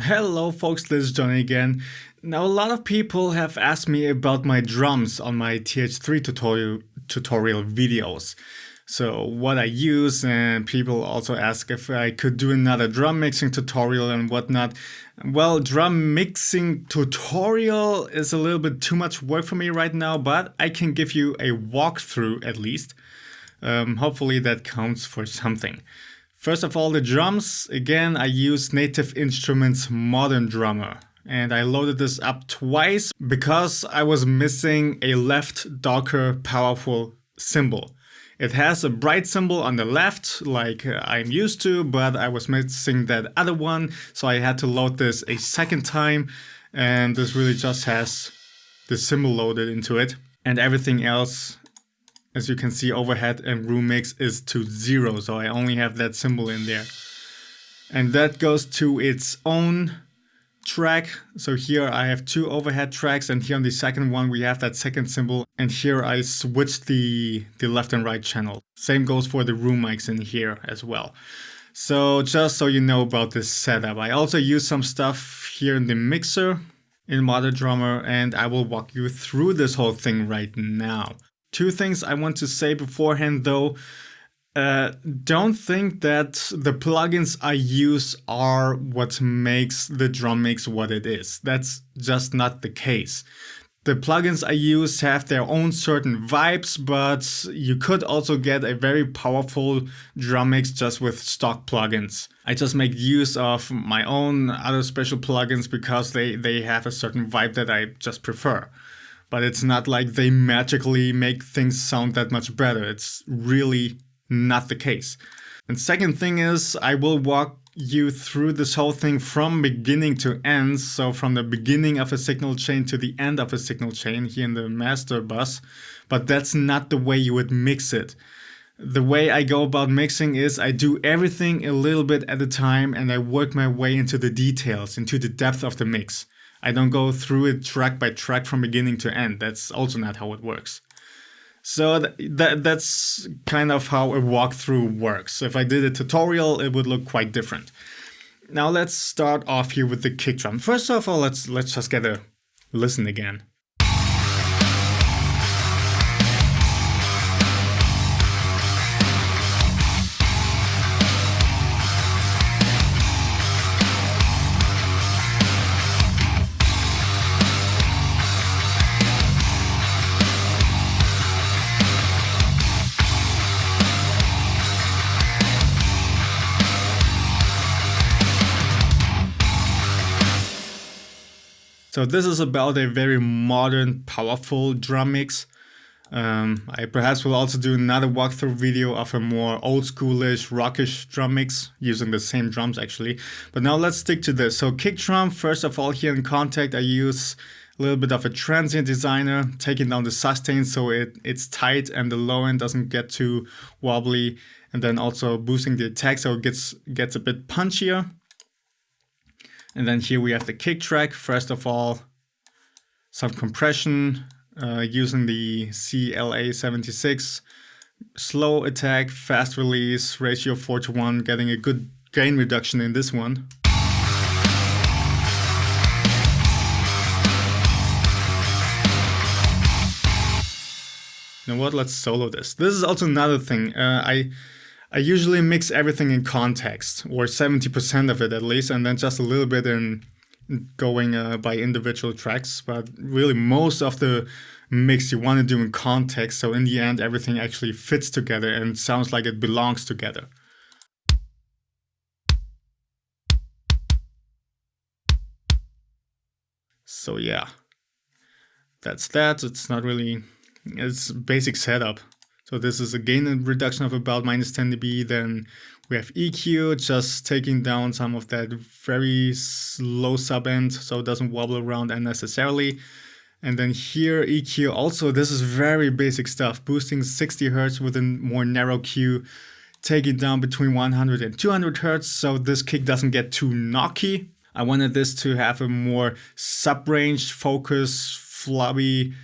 Hello folks, this is Johnny again. Now a lot of people have asked me about my drums on my TH3 tutorial videos. So what I use, and people also ask if I could do another drum mixing tutorial and whatnot. Well, drum mixing tutorial is a little bit too much work for me right now, but I can give you a walkthrough at least. Hopefully that counts for something. First of all, the drums, again, I use Native Instruments Modern Drummer. And I loaded this up twice because I was missing a left darker powerful cymbal. It has a bright symbol on the left like I'm used to, but I was missing that other one. So I had to load this a second time. And this really just has the symbol loaded into it. And everything else, as you can see, overhead and room mix is to 0, so I only have that symbol in there. And that goes to its own track. So here I have 2 overhead tracks, and here on the second one we have that second symbol, and here I switched the left and right channel. Same goes for the room mics in here as well. So just so you know about this setup, I also use some stuff here in the mixer in Modern Drummer, and I will walk you through this whole thing right now. 2 things I want to say beforehand though. Don't think that the plugins I use are what makes the drum mix what it is. That's just not the case. The plugins I use have their own certain vibes, but you could also get a very powerful drum mix just with stock plugins. I just make use of my own other special plugins because they have a certain vibe that I just prefer. But it's not like they magically make things sound that much better. It's really not the case. And second thing is, I will walk you through this whole thing from beginning to end. So from the beginning of a signal chain to the end of a signal chain here in the master bus. But that's not the way you would mix it. The way I go about mixing is I do everything a little bit at a time, and I work my way into the details, into the depth of the mix. I don't go through it track by track from beginning to end. That's also not how it works. So that's kind of how a walkthrough works. If I did a tutorial, it would look quite different. Now let's start off here with the kick drum. First of all, let's just get a listen again. So this is about a very modern, powerful drum mix. I perhaps will also do another walkthrough video of a more old schoolish, rockish drum mix using the same drums actually. But now let's stick to this. So kick drum, first of all, here in Contact I use a little bit of a transient designer, taking down the sustain so it's tight and the low end doesn't get too wobbly, and then also boosting the attack so it gets a bit punchier. And then here we have the kick track. First of all, some compression using the CLA76. Slow attack, fast release, ratio 4:1, getting a good gain reduction in this one. You know what, let's solo this. This is also another thing. I usually mix everything in context, or 70% of it at least, and then just a little bit in going by individual tracks. But really most of the mix you want to do in context, so in the end everything actually fits together and sounds like it belongs together. So yeah, that's that. It's not really, it's basic setup. So this is a gain reduction of about -10 dB. Then we have EQ, just taking down some of that very low sub end so it doesn't wobble around unnecessarily. And then here EQ also, this is very basic stuff, boosting 60 Hz with a more narrow Q, taking down between 100 and 200 Hz so this kick doesn't get too knocky. I wanted this to have a more sub-range, focus, flubby,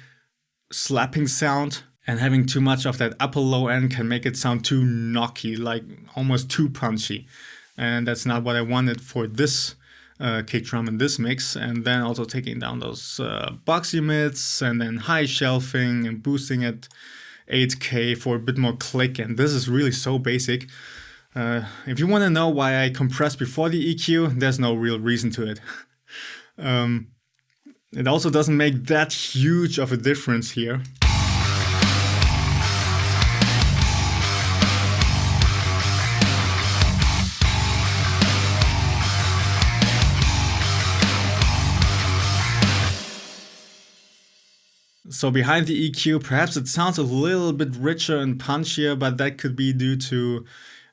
slapping sound. And having too much of that upper low end can make it sound too knocky, like almost too punchy. And that's not what I wanted for this kick drum in this mix, and then also taking down those box emits and then high shelving and boosting it 8K for a bit more click. And this is really so basic. If you want to know why I compress before the EQ, there's no real reason to it. It also doesn't make that huge of a difference here. So behind the EQ, perhaps it sounds a little bit richer and punchier, but that could be due to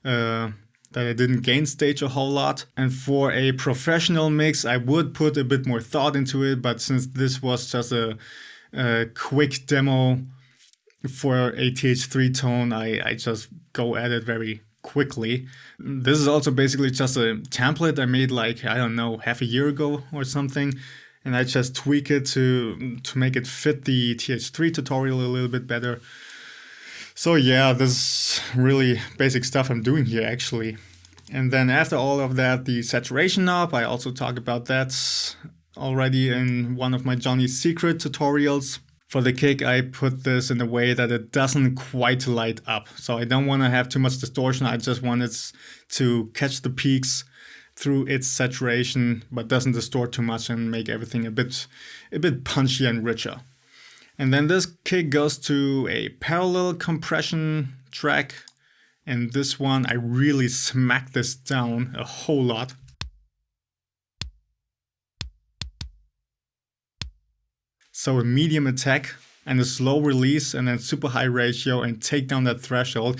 that I didn't gain stage a whole lot. And for a professional mix, I would put a bit more thought into it, but since this was just a quick demo for a TH3 tone, I just go at it very quickly. This is also basically just a template I made like, I don't know, half a year ago or something. And I just tweak it to make it fit the TH3 tutorial a little bit better. So yeah, this is really basic stuff I'm doing here actually. And then after all of that, the saturation knob, I also talk about that already in one of my Johnny's Secret tutorials. For the kick, I put this in a way that it doesn't quite light up. So I don't want to have too much distortion. I just want it to catch the peaks through its saturation, but doesn't distort too much and make everything a bit punchy and richer. And then this kick goes to a parallel compression track. And this one, I really smack this down a whole lot. So a medium attack and a slow release and then super high ratio and take down that threshold.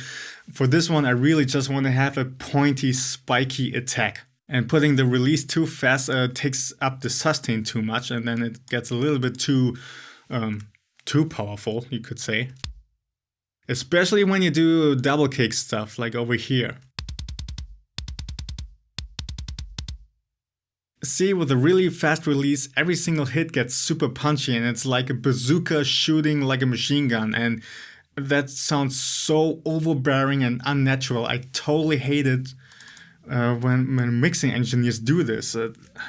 For this one, I really just want to have a pointy, spiky attack. And putting the release too fast takes up the sustain too much, and then it gets a little bit too powerful, you could say. Especially when you do double kick stuff, like over here. See, with a really fast release, every single hit gets super punchy, and it's like a bazooka shooting like a machine gun, and that sounds so overbearing and unnatural. I totally hate it. When mixing engineers do this,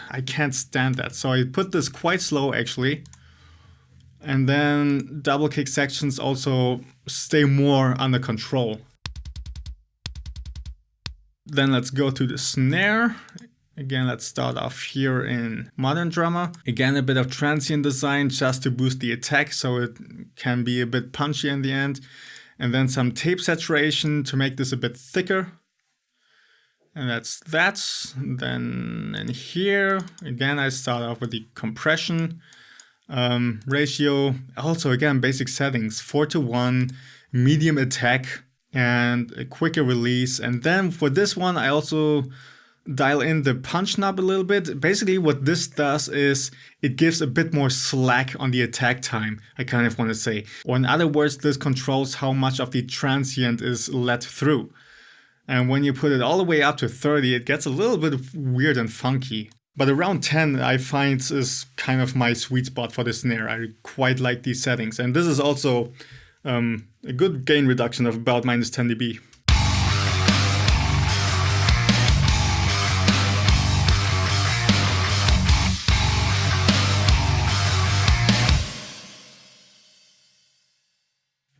I can't stand that. So I put this quite slow actually. And then double kick sections also stay more under control. Then let's go to the snare. Again, let's start off here in Modern Drummer. Again, a bit of transient design just to boost the attack so it can be a bit punchy in the end. And then some tape saturation to make this a bit thicker. And that's that. Then in here, again, I start off with the compression ratio. Also, again, basic settings, 4:1, medium attack, and a quicker release. And then for this one, I also dial in the punch knob a little bit. Basically, what this does is it gives a bit more slack on the attack time, I kind of want to say. Or in other words, this controls how much of the transient is let through. And when you put it all the way up to 30, it gets a little bit weird and funky. But around 10, I find is kind of my sweet spot for the snare. I quite like these settings. And this is also a good gain reduction of about minus 10 dB.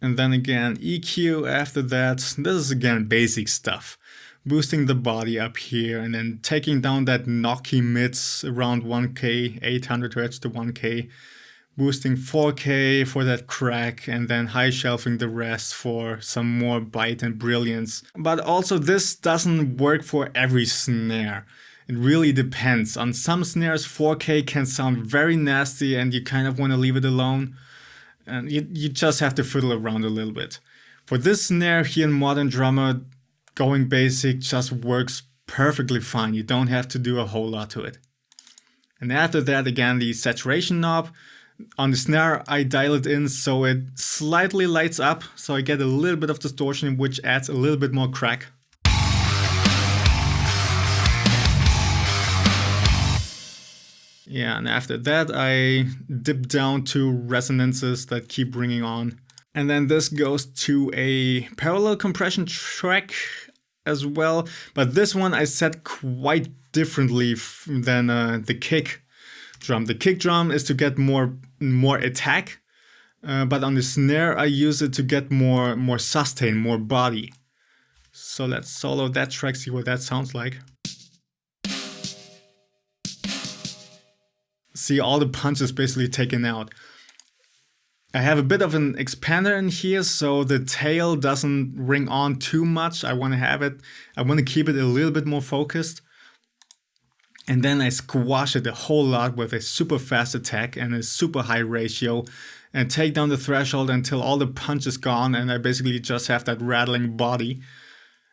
And then again, EQ after that. This is again basic stuff. Boosting the body up here and then taking down that knocky mids around 1K, 800 Hz to 1K. Boosting 4K for that crack and then high shelving the rest for some more bite and brilliance. But also this doesn't work for every snare. It really depends. On some snares 4K can sound very nasty and you kind of want to leave it alone. And you just have to fiddle around a little bit. For this snare here in Modern Drummer, going basic just works perfectly fine. You don't have to do a whole lot to it. And after that, again, the saturation knob. On the snare, I dial it in so it slightly lights up, so I get a little bit of distortion, which adds a little bit more crack. Yeah, and after that I dip down to resonances that keep ringing on. And then this goes to a parallel compression track as well. But this one I set quite differently than the kick drum. The kick drum is to get more attack, but on the snare I use it to get more sustain, more body. So let's solo that track, see what that sounds like. See, all the punches basically taken out. I have a bit of an expander in here, so the tail doesn't ring on too much. I want to keep it a little bit more focused. And then I squash it a whole lot with a super fast attack and a super high ratio and take down the threshold until all the punch is gone and I basically just have that rattling body.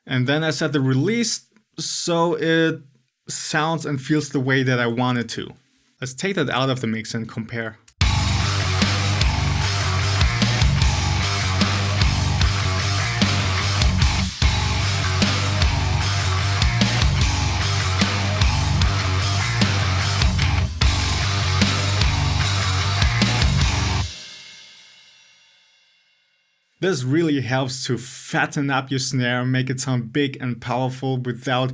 And then I set the release so it sounds and feels the way that I want it to. Let's take that out of the mix and compare. This really helps to fatten up your snare, make it sound big and powerful without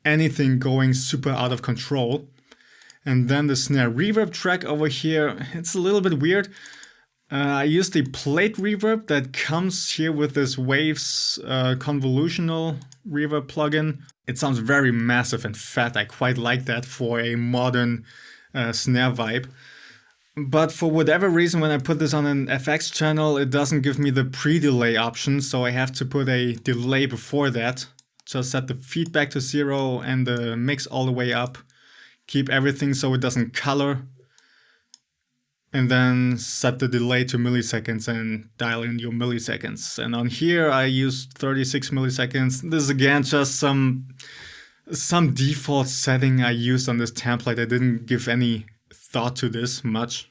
anything going super out of control. And then the snare reverb track over here, it's a little bit weird. I used the plate reverb that comes here with this Waves convolutional reverb plugin. It sounds very massive and fat. I quite like that for a modern snare vibe. But for whatever reason, when I put this on an FX channel, it doesn't give me the pre-delay option, so I have to put a delay before that. Just set the feedback to 0 and the mix all the way up. Keep everything so it doesn't color. And then set the delay to milliseconds and dial in your milliseconds. And on here I used 36 milliseconds. This is again just some default setting I used on this template. I didn't give any thought to this much.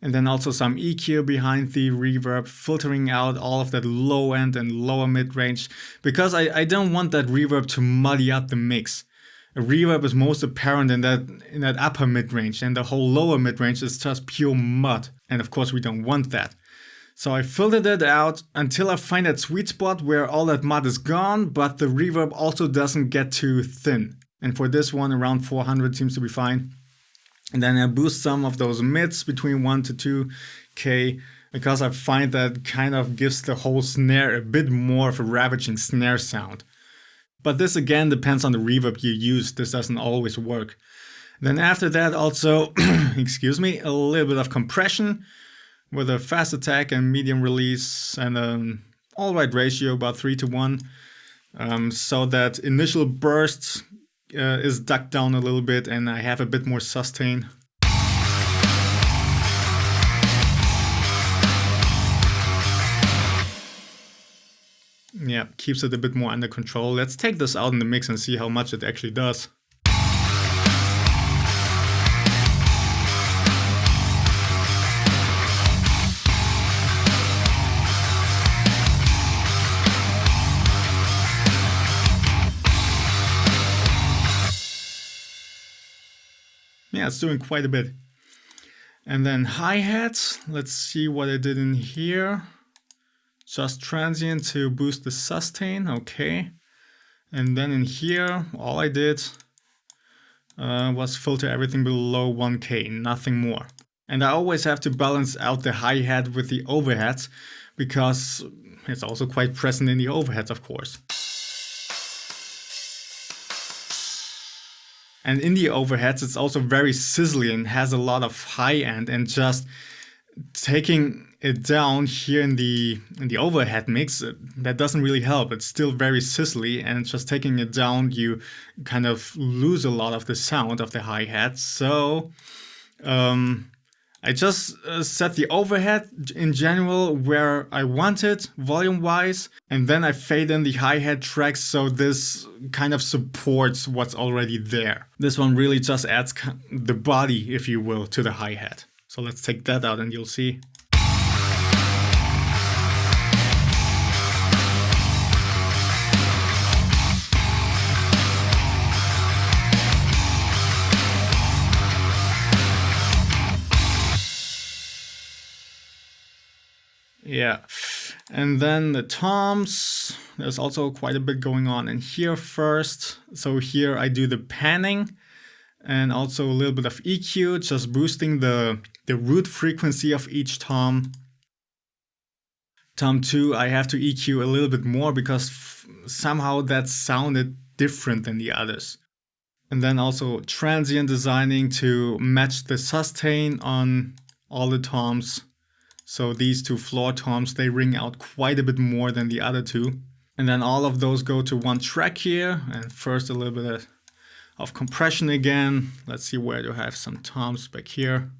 And then also some EQ behind the reverb, filtering out all of that low end and lower mid range, because I don't want that reverb to muddy up the mix. A reverb is most apparent in that upper mid range, and the whole lower mid range is just pure mud. And of course we don't want that. So I filtered it out until I find that sweet spot where all that mud is gone, but the reverb also doesn't get too thin. And for this one, around 400 seems to be fine. And then I boost some of those mids between 1 to 2K, because I find that kind of gives the whole snare a bit more of a ravaging snare sound. But this again depends on the reverb you use. This doesn't always work. Then after that also, excuse me, a little bit of compression with a fast attack and medium release and an alright ratio, about 3 to 1. So that initial burst is ducked down a little bit and I have a bit more sustain. Yeah, keeps it a bit more under control. Let's take this out in the mix and see how much it actually does. Yeah, it's doing quite a bit. And then hi-hats, let's see what I did in here. Just transient to boost the sustain, okay. And then in here, all I did was filter everything below 1K, nothing more. And I always have to balance out the hi-hat with the overheads, because it's also quite present in the overheads, of course. And in the overheads, it's also very sizzly and has a lot of high end, and just taking it down here in the overhead mix, that doesn't really help. It's still very sizzly, and just taking it down, you kind of lose a lot of the sound of the hi-hat. So I just set the overhead in general where I want it volume-wise, and then I fade in the hi-hat tracks so this kind of supports what's already there. This one really just adds the body, if you will, to the hi-hat. So let's take that out and you'll see. Yeah, and then the toms, there's also quite a bit going on in here first. So here I do the panning, and also a little bit of EQ, just boosting the root frequency of each tom. Tom 2, I have to EQ a little bit more because somehow that sounded different than the others. And then also transient designing to match the sustain on all the toms. So these two floor toms, they ring out quite a bit more than the other two. And then all of those go to one track here. And first a little bit of compression again. Let's see where do I have some toms back here.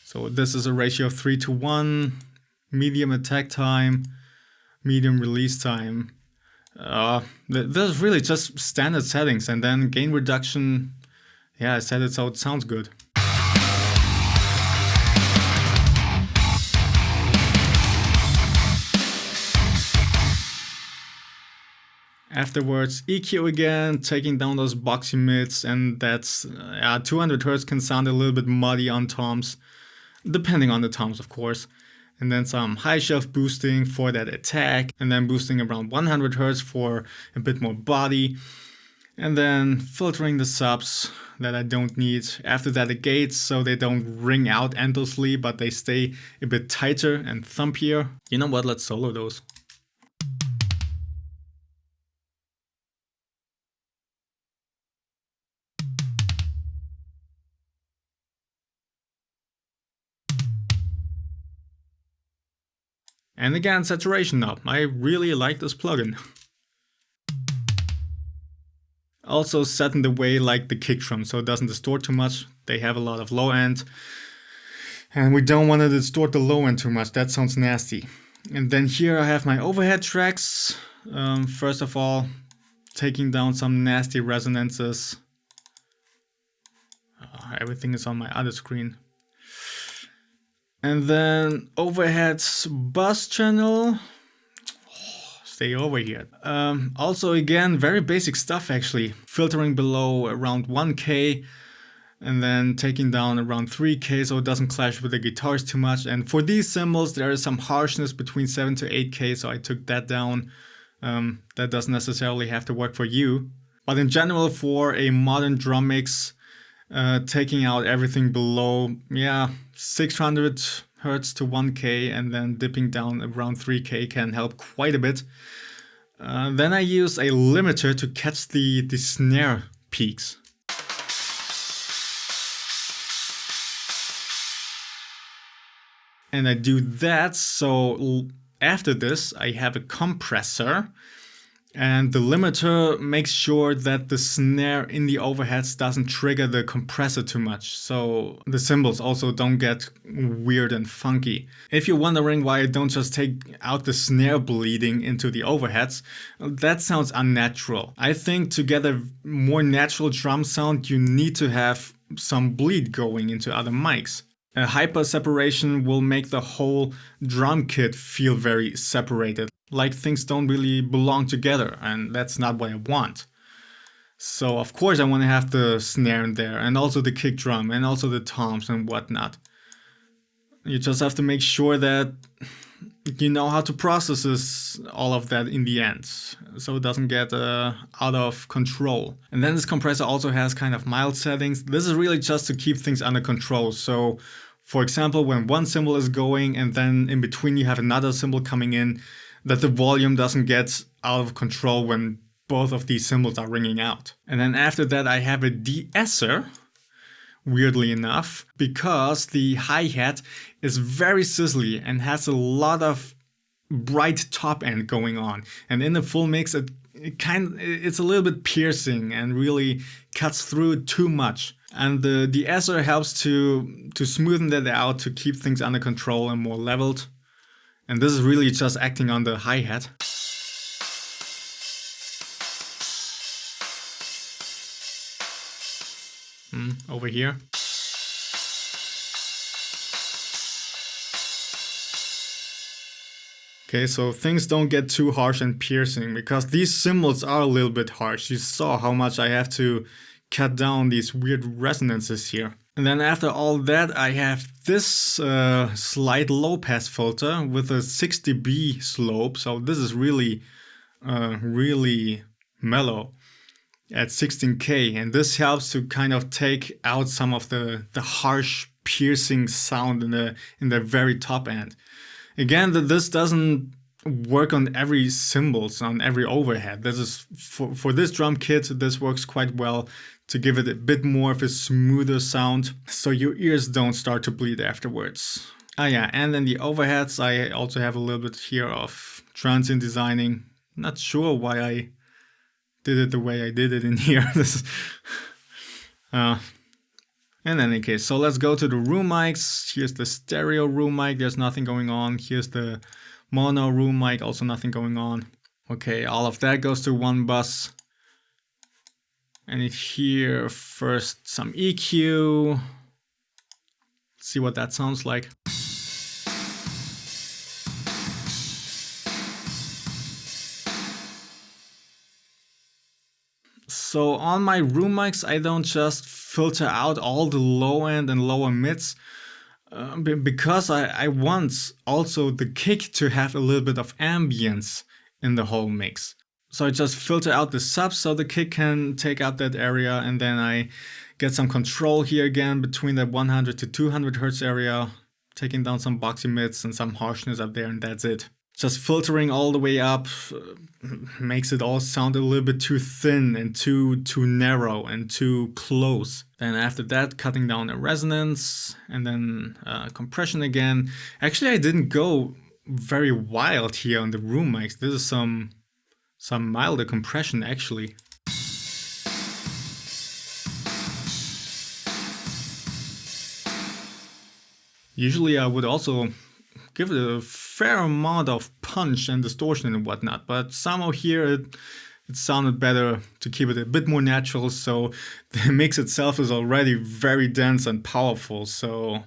So this is a ratio of 3:1, medium attack time, medium release time. This is really just standard settings, and then gain reduction. Yeah, I set it so it sounds good. Afterwards, EQ again, taking down those boxy mids, and that's 200 Hz can sound a little bit muddy on toms, depending on the toms, of course. And then some high shelf boosting for that attack, and then boosting around 100 Hz for a bit more body. And then filtering the subs that I don't need. After that, the gates, so they don't ring out endlessly, but they stay a bit tighter and thumpier. You know what, let's solo those. And again, saturation knob. I really like this plugin. Also set in the way like the kick drum, so it doesn't distort too much. They have a lot of low end. And we don't want to distort the low end too much, that sounds nasty. And then here I have my overhead tracks. First of all, taking down some nasty resonances. Everything is on my other screen. And then overhead bus channel. Stay over here. Also again, very basic stuff actually. Filtering below around 1K and then taking down around 3K so it doesn't clash with the guitars too much. And for these cymbals there is some harshness between 7 to 8K, so I took that down. That doesn't necessarily have to work for you. But in general, for a modern drum mix, taking out everything below 600 Hz to 1K and then dipping down around 3K can help quite a bit. Then I use a limiter to catch the snare peaks. And I do that, so after this I have a compressor. And the limiter makes sure that the snare in the overheads doesn't trigger the compressor too much, so the cymbals also don't get weird and funky. If you're wondering why I don't just take out the snare bleeding into the overheads, that sounds unnatural. I think to get a more natural drum sound, you need to have some bleed going into other mics. A hyper separation will make the whole drum kit feel very separated, like things don't really belong together, and that's not what I want. So of course I want to have the snare in there, and also the kick drum, and also the toms and whatnot. You just have to make sure that you know how to process all of that in the end, so it doesn't get out of control. And then this compressor also has kind of mild settings. This is really just to keep things under control. So for example, when one cymbal is going and then in between you have another cymbal coming in, that the volume doesn't get out of control when both of these cymbals are ringing out. And then after that I have a de-esser, weirdly enough, because the hi-hat is very sizzly and has a lot of bright top end going on. And in the full mix it's a little bit piercing and really cuts through too much. And the de-esser helps to smoothen that out, to keep things under control and more leveled. And this is really just acting on the hi-hat. Over here. Okay, so things don't get too harsh and piercing, because these cymbals are a little bit harsh. You saw how much I have to cut down these weird resonances here. And then after all that, I have this slight low pass filter with a 6 dB slope. So this is really mellow at 16K, and this helps to kind of take out some of the harsh piercing sound in the very top end. Again, this doesn't work on every cymbals, on every overhead. This is for this drum kit, this works quite well to give it a bit more of a smoother sound, so your ears don't start to bleed afterwards. Ah yeah, and then the overheads, I also have a little bit here of transient designing. Not sure why I did it the way I did it in here. In any case, so let's go to the room mics. Here's the stereo room mic, there's nothing going on. Here's the mono room mic, also nothing going on. Okay, all of that goes to one bus. And here first some EQ. Let's see what that sounds like. So on my room mics, I don't just filter out all the low end and lower mids, because I want also the kick to have a little bit of ambience in the whole mix. So I just filter out the subs so the kick can take up that area, and then I get some control here again between the 100 to 200 Hertz area, taking down some boxy mids and some harshness up there, and that's it. Just filtering all the way up makes it all sound a little bit too thin and too narrow and too close. Then after that, cutting down the resonance and then compression again. Actually, I didn't go very wild here on the room mics. This is some milder compression actually. Usually I would also give it a fair amount of punch and distortion and whatnot, but somehow here it sounded better to keep it a bit more natural, so the mix itself is already very dense and powerful, so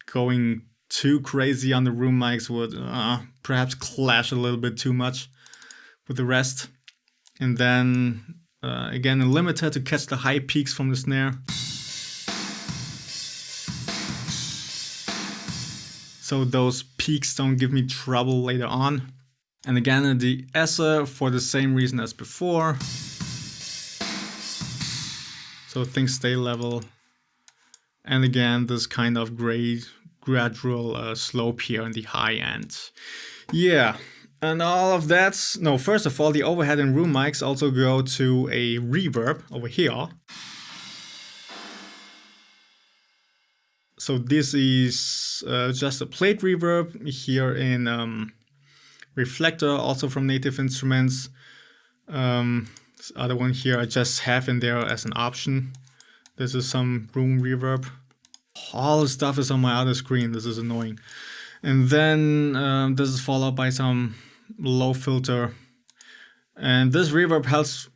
going too crazy on the room mics would perhaps clash a little bit too much with the rest. And then again a limiter to catch the high peaks from the snare. So those peaks don't give me trouble later on. And again a de-esser for the same reason as before. So things stay level. And again this kind of gradual slope here on the high end. Yeah. And all of that, no, first of all, the overhead and room mics also go to a reverb over here. So this is just a plate reverb here in Reflector, also from Native Instruments. This other one here I just have in there as an option. This is some room reverb. All the stuff is on my other screen, this is annoying. And then this is followed by some low filter, and this reverb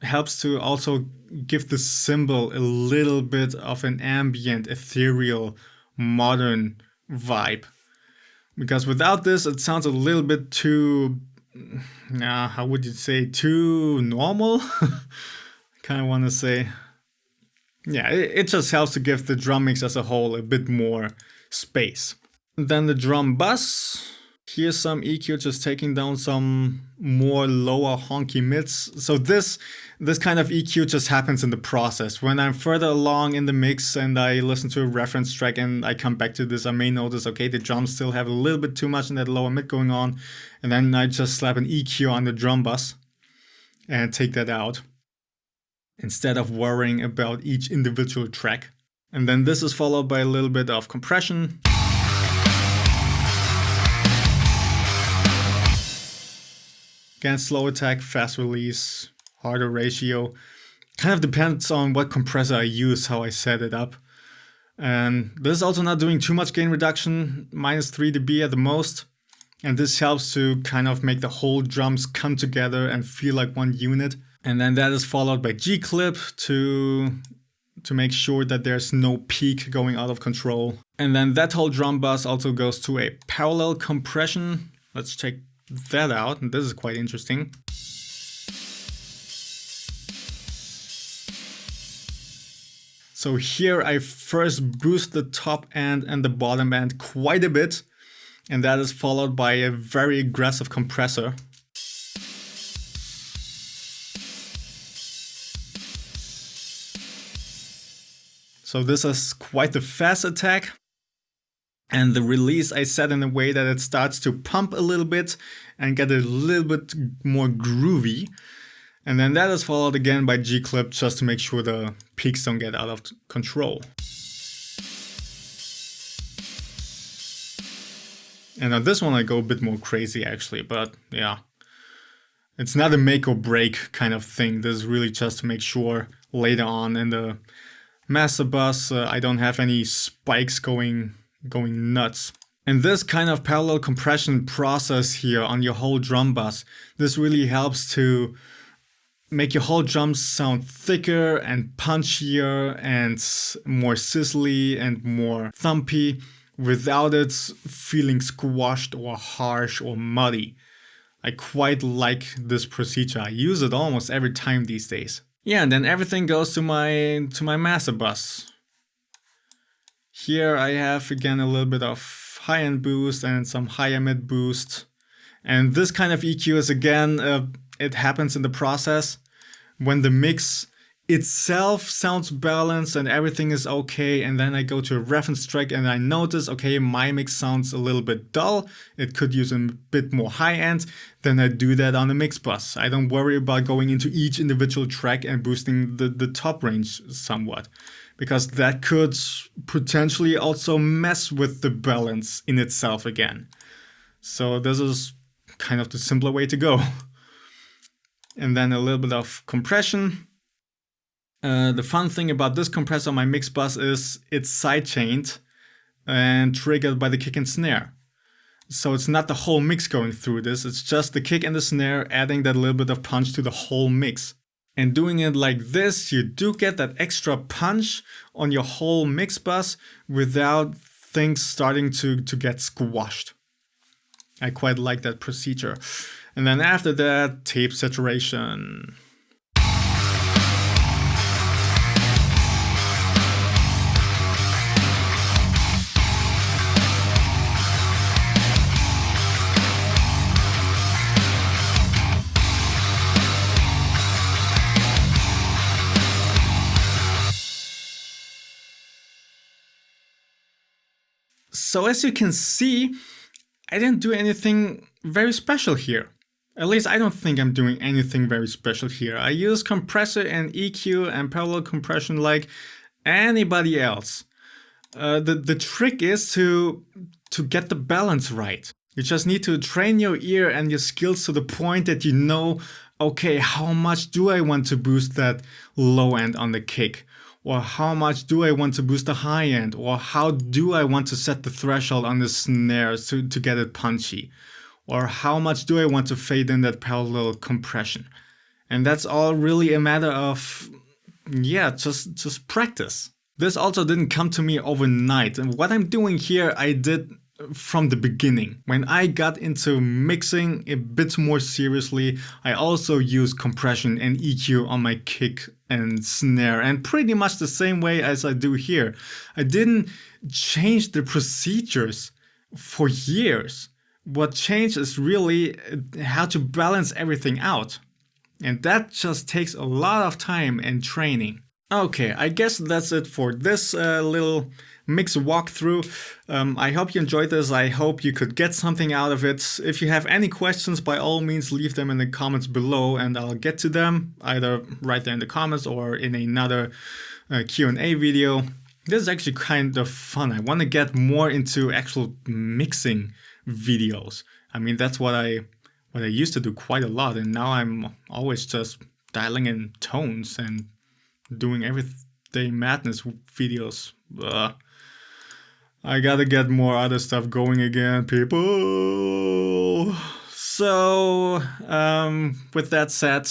helps to also give the cymbal a little bit of an ambient, ethereal, modern vibe, because without this it sounds a little bit too how would you say, too normal. Kind of want to say, yeah, it just helps to give the drum mix as a whole a bit more space. Then the drum bus. Here's some EQ just taking down some more lower honky mids. So this kind of EQ just happens in the process. When I'm further along in the mix and I listen to a reference track and I come back to this, I may notice, okay, the drums still have a little bit too much in that lower mid going on. And then I just slap an EQ on the drum bus and take that out, instead of worrying about each individual track. And then this is followed by a little bit of compression. Again, slow attack, fast release, harder ratio. Kind of depends on what compressor I use, how I set it up. And this is also not doing too much gain reduction, -3 dB at the most. And this helps to kind of make the whole drums come together and feel like one unit. And then that is followed by G-clip to make sure that there's no peak going out of control. And then that whole drum bus also goes to a parallel compression. Let's check that out, and this is quite interesting. So here I first boost the top end and the bottom end quite a bit, and that is followed by a very aggressive compressor. So this is quite the fast attack. And the release I set in a way that it starts to pump a little bit and get a little bit more groovy. And then that is followed again by G-clip just to make sure the peaks don't get out of control. And on this one I go a bit more crazy actually, but yeah. It's not a make or break kind of thing. This is really just to make sure later on in the master bus I don't have any spikes going nuts. And this kind of parallel compression process here on your whole drum bus, this really helps to make your whole drums sound thicker and punchier and more sizzly and more thumpy without it feeling squashed or harsh or muddy. I quite like this procedure. I use it almost every time these days. Yeah, and then everything goes to my master bus. Here I have again a little bit of high-end boost and some higher mid boost. And this kind of EQ is again, it happens in the process when the mix itself sounds balanced and everything is okay, and then I go to a reference track and I notice, okay, my mix sounds a little bit dull, it could use a bit more high end, then I do that on the mix bus. I don't worry about going into each individual track and boosting the top range somewhat, because that could potentially also mess with the balance in itself again. So this is kind of the simpler way to go. And then a little bit of compression. The fun thing about this compressor on my mix bus is it's sidechained and triggered by the kick and snare. So it's not the whole mix going through this, it's just the kick and the snare adding that little bit of punch to the whole mix. And doing it like this, you do get that extra punch on your whole mix bus without things starting to get squashed. I quite like that procedure. And then after that, tape saturation. So as you can see, I didn't do anything very special here. At least I don't think I'm doing anything very special here. I use compressor and EQ and parallel compression like anybody else. The trick is to get the balance right. You just need to train your ear and your skills to the point that you know, okay, how much do I want to boost that low end on the kick? Or how much do I want to boost the high end? Or how do I want to set the threshold on the snares to get it punchy? Or how much do I want to fade in that parallel compression? And that's all really a matter of, yeah, just practice. This also didn't come to me overnight. And what I'm doing here, I did from the beginning. When I got into mixing a bit more seriously, I also used compression and EQ on my kick and snare, and pretty much the same way as I do here. I didn't change the procedures for years. What changed is really how to balance everything out. And that just takes a lot of time and training. Okay, I guess that's it for this little mix walkthrough. I hope you enjoyed this. I hope you could get something out of it. If you have any questions, by all means leave them in the comments below and I'll get to them either right there in the comments or in another Q&A video. This is actually kind of fun. I want to get more into actual mixing videos. I mean, that's what I used to do quite a lot, and now I'm always just dialing in tones and doing everyday madness videos. I gotta get more other stuff going again, people. So, with that said,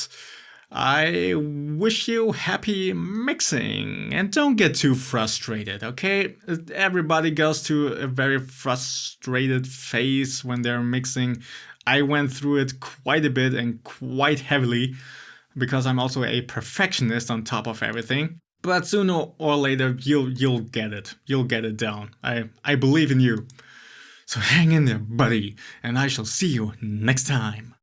I wish you happy mixing and don't get too frustrated, okay? Everybody goes to a very frustrated phase when they're mixing. I went through it quite a bit and quite heavily because I'm also a perfectionist on top of everything. But sooner or later, you'll get it. You'll get it down. I believe in you. So hang in there, buddy, and I shall see you next time.